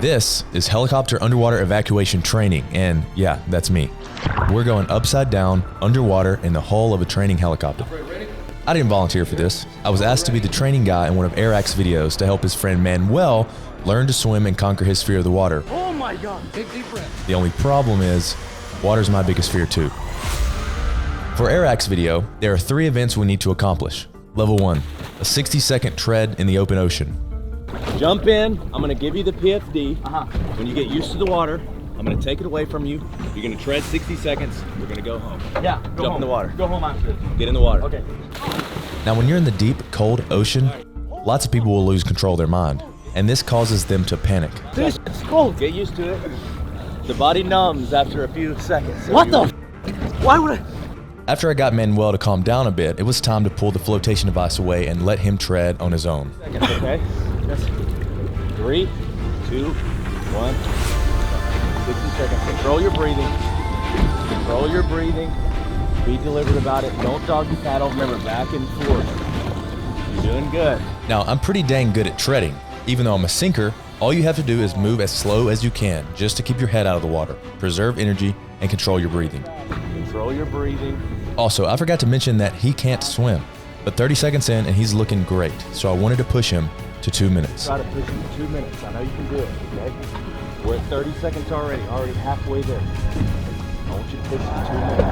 This is helicopter underwater evacuation training, and yeah, that's me. We're going upside down, underwater, in the hull of a training helicopter. I didn't volunteer for this. I was asked to be the training guy in one of Airrack's videos to help his friend Manuel learn to swim and conquer his fear of the water. Oh my God, big deep breath. The only problem is, water's my biggest fear too. For Airrack's video, there are 3 events we need to accomplish. Level 1, a 60-second tread in the open ocean. Jump in, I'm gonna give you the PFD. When you get used to the water, I'm gonna take it away from you. You're gonna tread 60 seconds, we're gonna go home. Yeah, go Jump home. in the water. Go home after. Get in the water. Okay. Now when you're in the deep, cold ocean, lots of people will lose control of their mind, and this causes them to panic. This is cold. Get used to it. The body numbs after a few seconds. So What the Why would I? After I got Manuel to calm down a bit, it was time to pull the flotation device away and let him tread on his own. Okay? Yes. 3, 2, 1. 60 seconds. Control your breathing. Control your breathing. Be deliberate about it. Don't doggy paddle. Remember, back and forth. You're doing good. Now, I'm pretty dang good at treading. Even though I'm a sinker, all you have to do is move as slow as you can just to keep your head out of the water, preserve energy, and control your breathing. Control your breathing. Also, I forgot to mention that he can't swim, but 30 seconds in and he's looking great, so I wanted to push him to 2 minutes. Try to push him to 2 minutes. I know you can do it, okay? We're at 30 seconds already halfway there. I want you to push it to 2 minutes.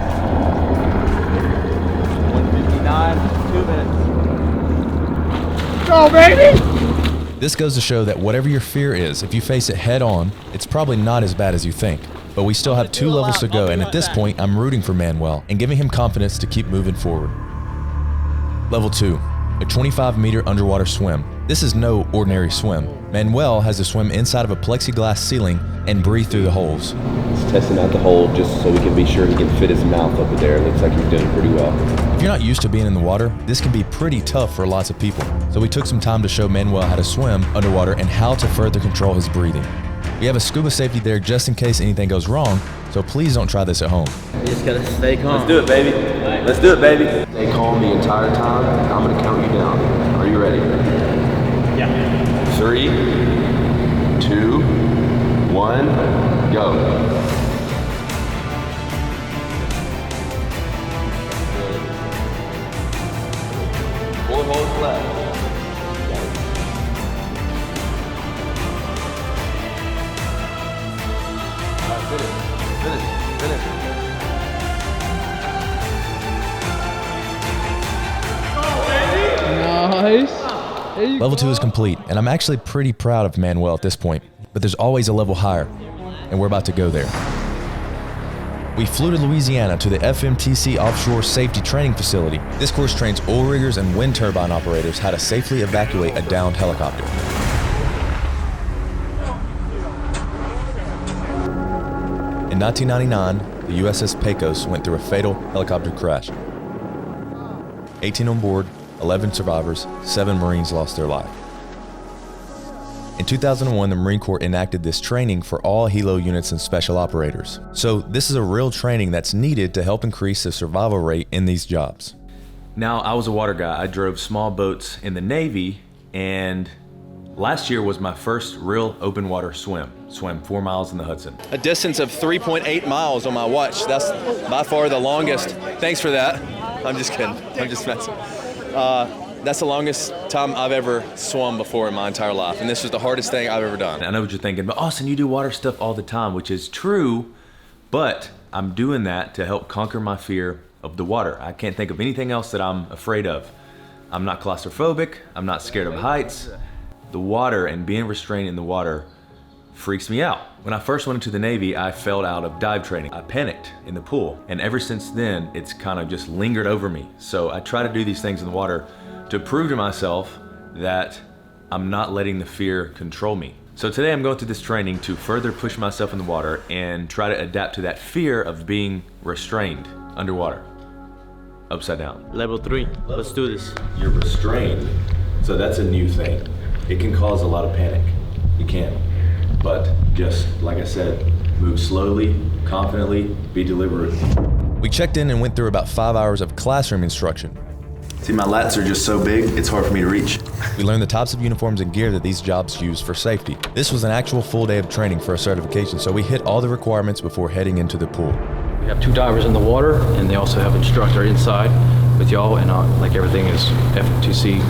1:59, 2 minutes. Go, baby! This goes to show that whatever your fear is, if you face it head on, it's probably not as bad as you think. But we still have 2 levels to go, and at this point, I'm rooting for Manuel and giving him confidence to keep moving forward. Level 2, a 25-meter underwater swim. This is no ordinary swim. Manuel has to swim inside of a plexiglass ceiling and breathe through the holes. He's testing out the hole just so we can be sure he can fit his mouth over there. Looks like he's doing pretty well. If you're not used to being in the water, this can be pretty tough for lots of people. So we took some time to show Manuel how to swim underwater and how to further control his breathing. We have a scuba safety there just in case anything goes wrong, so please don't try this at home. You just gotta stay calm. Let's do it, baby. Let's do it, baby. Stay calm the entire time. I'm gonna count you down. Are you ready? Yeah. 3, 2, 1, go. Four holes left. Finish. Nice. Level 2 is complete, and I'm actually pretty proud of Manuel at this point, but there's always a level higher, and we're about to go there. We flew to Louisiana to the FMTC Offshore Safety Training Facility. This course trains oil riggers and wind turbine operators how to safely evacuate a downed helicopter. In 1999, the USS Pecos went through a fatal helicopter crash. 18 on board, 11 survivors, 7 Marines lost their life. In 2001, the Marine Corps enacted this training for all helo units and special operators. So this is a real training that's needed to help increase the survival rate in these jobs. Now, I was a water guy. I drove small boats in the Navy, and last year was my first real open water swim. Swam 4 miles in the Hudson. A distance of 3.8 miles on my watch. That's by far the longest. Thanks for that. I'm just kidding. I'm just messing. That's the longest time I've ever swum before in my entire life, and this was the hardest thing I've ever done. I know what you're thinking, but Austen, you do water stuff all the time, which is true, but I'm doing that to help conquer my fear of the water. I can't think of anything else that I'm afraid of. I'm not claustrophobic. I'm not scared of heights. The water and being restrained in the water freaks me out. When I first went into the Navy, I fell out of dive training. I panicked in the pool, and ever since then, it's kind of just lingered over me. So I try to do these things in the water to prove to myself that I'm not letting the fear control me. So today I'm going through this training to further push myself in the water and try to adapt to that fear of being restrained underwater, upside down. Level 3, let's do this. You're restrained, so that's a new thing. It can cause a lot of panic. It can. But just like I said, move slowly, confidently, be deliberate. We checked in and went through about 5 hours of classroom instruction. See, my lats are just so big, it's hard for me to reach. We learned the types of uniforms and gear that these jobs use for safety. This was an actual full day of training for a certification, so we hit all the requirements before heading into the pool. We have 2 divers in the water, and they also have an instructor inside with y'all, and like everything is FMTC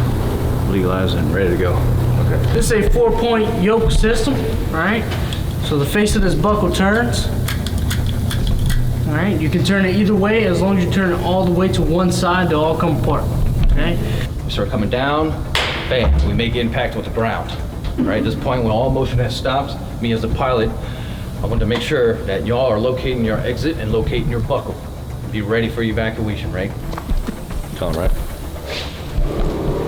legalized and ready to go. Okay. This is a 4-point yoke system, right? So the face of this buckle turns. All right, you can turn it either way as long as you turn it all the way to one side, they'll all come apart, okay? We start coming down, bam, we make impact with the ground. Right, at this point when all motion has stopped, me as the pilot, I want to make sure that y'all are locating your exit and locating your buckle. Be ready for evacuation, right? Colin, right?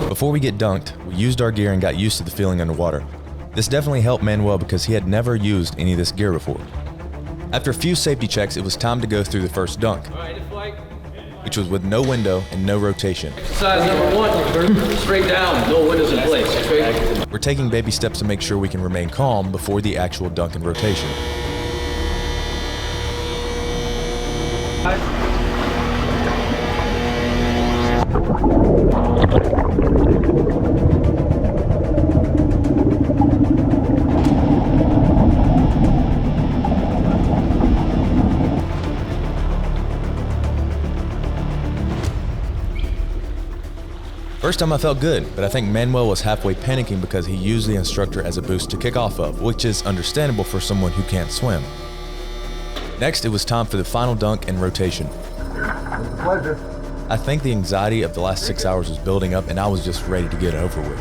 Before we get dunked, we used our gear and got used to the feeling underwater. This definitely helped Manuel because he had never used any of this gear before. After a few safety checks, it was time to go through the first dunk, which was with no window and no rotation. Exercise number 1, straight down, no windows in place, okay? We're taking baby steps to make sure we can remain calm before the actual dunk and rotation. First time I felt good, but I think Manuel was halfway panicking because he used the instructor as a boost to kick off of, which is understandable for someone who can't swim. Next, it was time for the final dunk and rotation. Pleasure. I think the anxiety of the last 6 hours was building up and I was just ready to get it over with.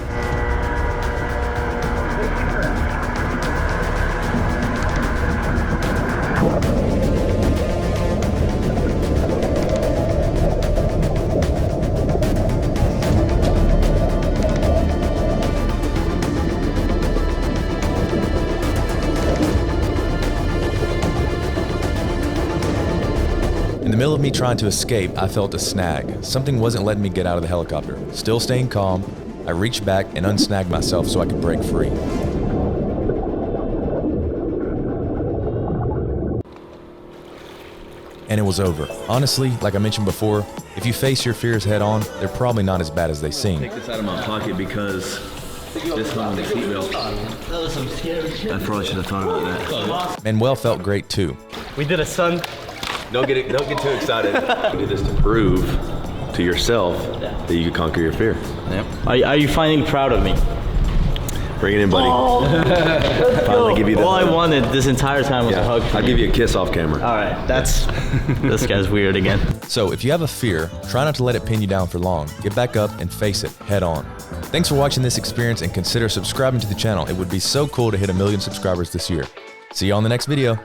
In the middle of me trying to escape, I felt a snag. Something wasn't letting me get out of the helicopter. Still staying calm, I reached back and unsnagged myself so I could break free. And it was over. Honestly, like I mentioned before, if you face your fears head on, they're probably not as bad as they seem. Take this out of my pocket because this hung on the seatbelt. I probably should have thought about that. Manuel felt great too. We did a sun. Don't get too excited. You did this to prove to yourself that you could conquer your fear. Yep. Are you finally proud of me? Bring it in, buddy. Finally give you that All I hug. wanted this entire time was a hug from I'll you. give you a kiss off camera. All right, that's this guy's weird again. So if you have a fear, try not to let it pin you down for long. Get back up and face it head on. Thanks for watching this experience and consider subscribing to the channel. It would be so cool to hit 1 million subscribers this year. See you on the next video.